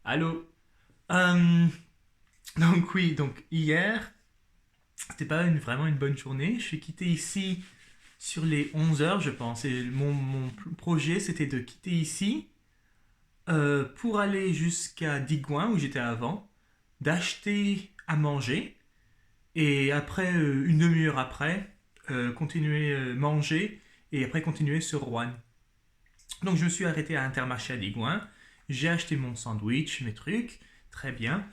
Allô. Euh, donc oui, donc hier, c'était pas vraiment une bonne journée. Je suis quitté ici sur les 11 heures, je pense. Et mon projet, c'était de quitter ici pour aller jusqu'à Digoin, où j'étais avant, d'acheter à manger, et après, une demi-heure après, continuer manger, et après continuer sur Rouen. Donc je me suis arrêté à Intermarché à Digoin, j'ai acheté mon sandwich, mes trucs, très bien.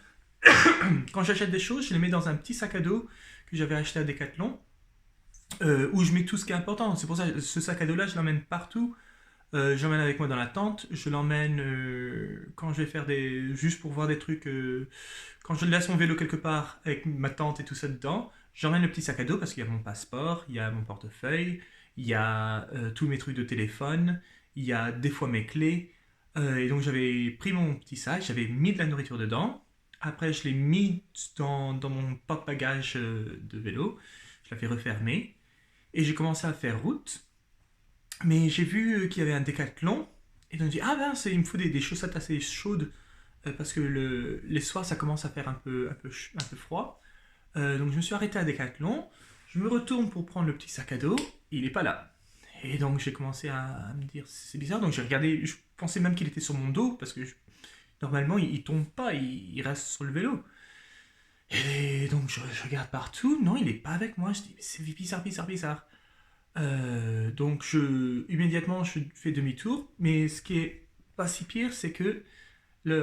Quand j'achète des choses, je les mets dans un petit sac à dos que j'avais acheté à Decathlon, où je mets tout ce qui est important. C'est pour ça que ce sac à dos-là, je l'emmène partout. J'emmène avec moi dans la tente. Je l'emmène quand je vais faire des. Juste pour voir des trucs. Quand je laisse mon vélo quelque part avec ma tente et tout ça dedans, j'emmène le petit sac à dos parce qu'il y a mon passeport, il y a mon portefeuille, il y a tous mes trucs de téléphone, il y a des fois mes clés. Et donc j'avais pris mon petit sac, j'avais mis de la nourriture dedans. Après, je l'ai mis dans mon porte-bagages de vélo. Je l'avais refermé. Et j'ai commencé à faire route. Mais j'ai vu qu'il y avait un décathlon. Et donc j'ai dit, ah ben, il me faut des chaussettes assez chaudes. Parce que les soirs, ça commence à faire un peu froid. Donc je me suis arrêté à Decathlon. Je me retourne pour prendre le petit sac à dos. Il n'est pas là. Et donc j'ai commencé à me dire, c'est bizarre. Donc j'ai regardé, je pensais même qu'il était sur mon dos. Parce que normalement, il tombe pas, il reste sur le vélo. Et donc je regarde partout, non, il est pas avec moi. Je dis, mais c'est bizarre, bizarre, bizarre. Donc immédiatement, je fais demi-tour. Mais ce qui est pas si pire, c'est que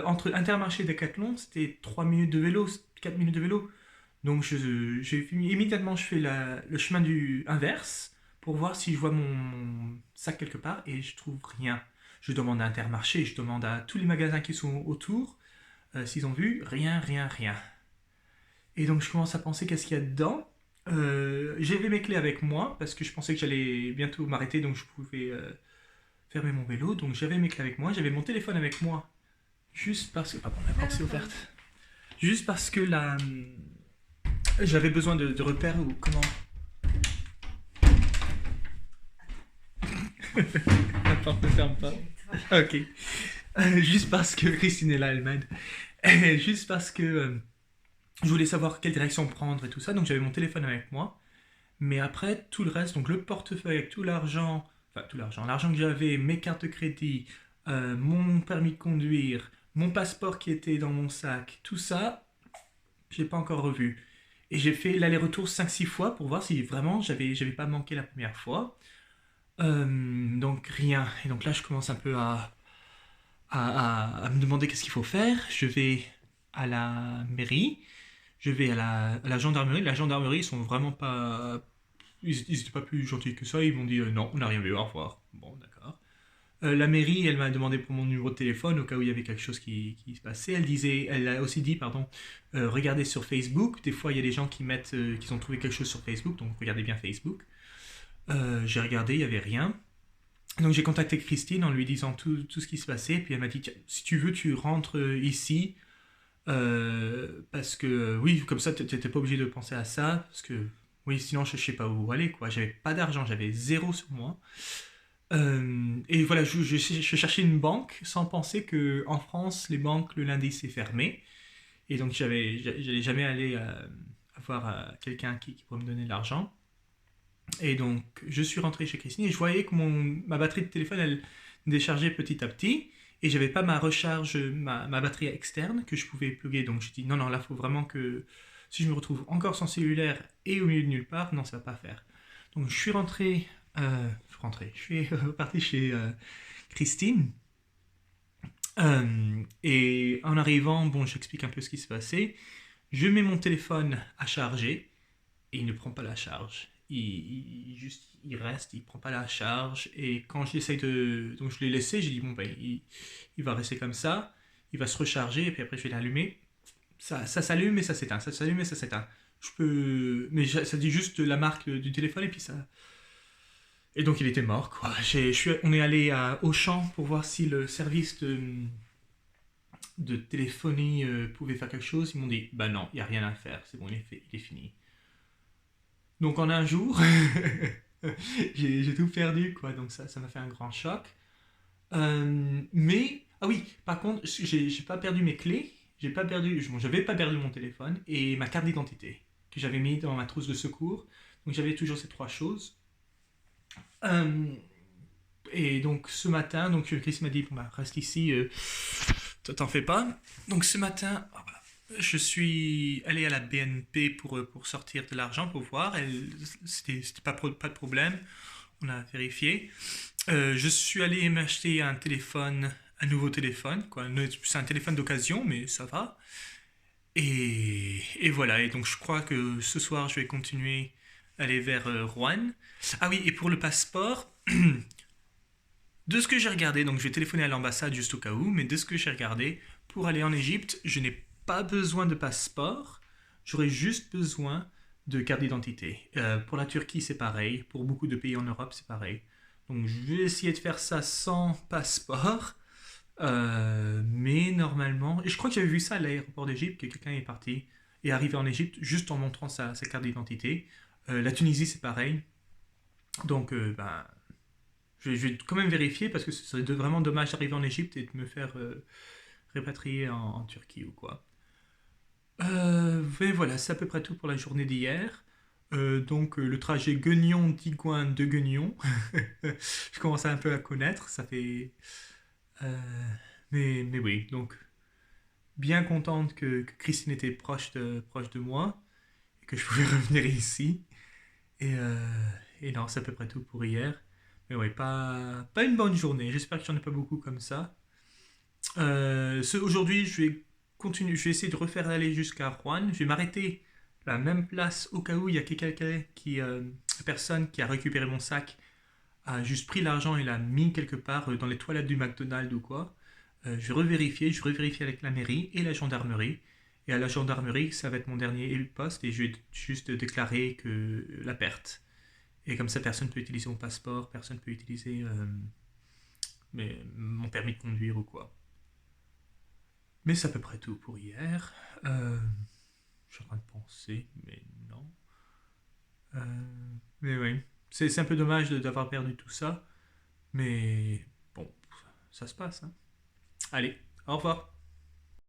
entre Intermarché et Decathlon, c'était 3 minutes de vélo, 4 minutes de vélo. Donc immédiatement, je fais le chemin du inverse pour voir si je vois mon sac quelque part et je trouve rien. Je demande à Intermarché, je demande à tous les magasins qui sont autour s'ils ont vu, rien, rien, rien. Et donc je commence à penser qu'est-ce qu'il y a dedans. J'avais mes clés avec moi parce que je pensais que j'allais bientôt m'arrêter donc je pouvais fermer mon vélo. Donc j'avais mes clés avec moi, j'avais mon téléphone avec moi juste parce que. Pardon, la porte s'est ouverte. Juste parce que j'avais besoin de repères ou comment. La porte ne ferme pas. Ok. Juste parce que Christine est là, elle m'aide. Juste parce que je voulais savoir quelle direction prendre et tout ça. Donc j'avais mon téléphone avec moi. Mais après, tout le reste, donc le portefeuille avec tout l'argent, l'argent que j'avais, mes cartes de crédit, mon permis de conduire, mon passeport qui était dans mon sac, tout ça, je l'ai pas encore revu. Et j'ai fait l'aller-retour 5 6 fois pour voir si vraiment j'avais pas manqué la première fois. Donc rien. Et donc là, je commence un peu à me demander qu'est-ce qu'il faut faire. Je vais à la mairie, je vais à la gendarmerie. La gendarmerie, ils sont vraiment pas. Ils étaient pas plus gentils que ça. Ils m'ont dit non, on n'a rien vu, au revoir. Bon, d'accord. La mairie, elle m'a demandé pour mon numéro de téléphone au cas où il y avait quelque chose qui se passait. Elle a aussi dit, pardon, regardez sur Facebook. Des fois, il y a des gens qui mettent, qu'ils ont trouvé quelque chose sur Facebook, donc regardez bien Facebook. J'ai regardé, il y avait rien. Donc j'ai contacté Christine en lui disant tout ce qui se passait. Puis elle m'a dit, tiens, si tu veux, tu rentres ici. Parce que oui, comme ça, t'étais pas obligé de penser à ça. Parce que oui, sinon je sais pas où aller, quoi. J'avais pas d'argent, j'avais zéro sur moi. Et voilà, je cherchais une banque sans penser que en France, les banques le lundi c'est fermé. Et donc j'allais jamais aller voir quelqu'un qui pourrait me donner de l'argent. Et donc je suis rentré chez Christine et je voyais que ma batterie de téléphone elle déchargeait petit à petit. Et j'avais pas ma recharge, ma batterie externe que je pouvais plugger. Donc je dis non, non, là faut vraiment que si je me retrouve encore sans cellulaire et au milieu de nulle part, non, ça va pas faire. Donc je suis je suis reparti chez Christine. Et en arrivant, bon, j'explique un peu ce qui s'est passé. Je mets mon téléphone à charger et il ne prend pas la charge. Il reste, il prend pas la charge. Et quand j'essaye de. Donc je l'ai laissé, j'ai dit, bon, ben, il va rester comme ça. Il va se recharger et puis après je vais l'allumer. Ça s'allume et ça s'éteint. Ça s'allume et ça s'éteint. Je peux. Mais ça dit juste la marque du téléphone et puis ça. Et donc il était mort, quoi. On est allé à Auchan pour voir si le service de téléphonie pouvait faire quelque chose. Ils m'ont dit, bah non, il n'y a rien à faire, c'est bon, il est fini. Donc en un jour, j'ai tout perdu, quoi. Donc ça m'a fait un grand choc. Mais Ah oui, par contre, j'ai pas perdu mes clés, bon, j'avais pas perdu mon téléphone et ma carte d'identité que j'avais mis dans ma trousse de secours. Donc j'avais toujours ces trois choses. Euh, et donc ce matin, donc Chris m'a dit bon, bah, reste ici, t'en fais pas. Donc ce matin, voilà, je suis allé à la BNP pour sortir de l'argent pour voir. C'était pas de problème. On a vérifié. Je suis allé m'acheter un nouveau téléphone, quoi. C'est un téléphone d'occasion, mais ça va. Et voilà, et donc je crois que ce soir je vais continuer à aller vers Rouen. Ah oui, et pour le passeport, de ce que j'ai regardé, donc je vais téléphoner à l'ambassade juste au cas où, mais de ce que j'ai regardé, pour aller en Égypte, je n'ai pas besoin de passeport, j'aurai juste besoin de carte d'identité. Pour la Turquie, c'est pareil, pour beaucoup de pays en Europe, c'est pareil. Donc je vais essayer de faire ça sans passeport, mais normalement, et je crois que j'avais vu ça à l'aéroport d'Égypte, que quelqu'un est parti et est arrivé en Égypte juste en montrant sa carte d'identité. La Tunisie, c'est pareil. Donc, ben, je vais quand même vérifier parce que ce serait vraiment dommage d'arriver en Égypte et de me faire répatrier en Turquie ou quoi. Mais voilà, c'est à peu près tout pour la journée d'hier. Donc le trajet Guignon-Digoin de Guignon, je commence un peu à connaître, ça fait... euh, mais oui, donc bien contente que Christine était proche de moi et que je pouvais revenir ici. Et, euh, et non, c'est à peu près tout pour hier. Mais ouais, pas une bonne journée. J'espère que j'en ai pas beaucoup comme ça. Aujourd'hui, je vais essayer de refaire aller jusqu'à Rouen. Je vais m'arrêter à la même place au cas où il y a quelqu'un la personne qui a récupéré mon sac a juste pris l'argent et l'a mis quelque part dans les toilettes du McDonald's ou quoi. Je vais revérifier avec la mairie et la gendarmerie. Et à la gendarmerie, ça va être mon dernier poste et je vais juste déclarer que la perte. Et comme ça, personne ne peut utiliser mon passeport, personne ne peut utiliser mon permis de conduire ou quoi. Mais c'est à peu près tout pour hier. Je suis en train de penser, mais non. Mais oui, c'est un peu dommage d'avoir perdu tout ça. Mais bon, ça se passe. Hein. Allez, au revoir.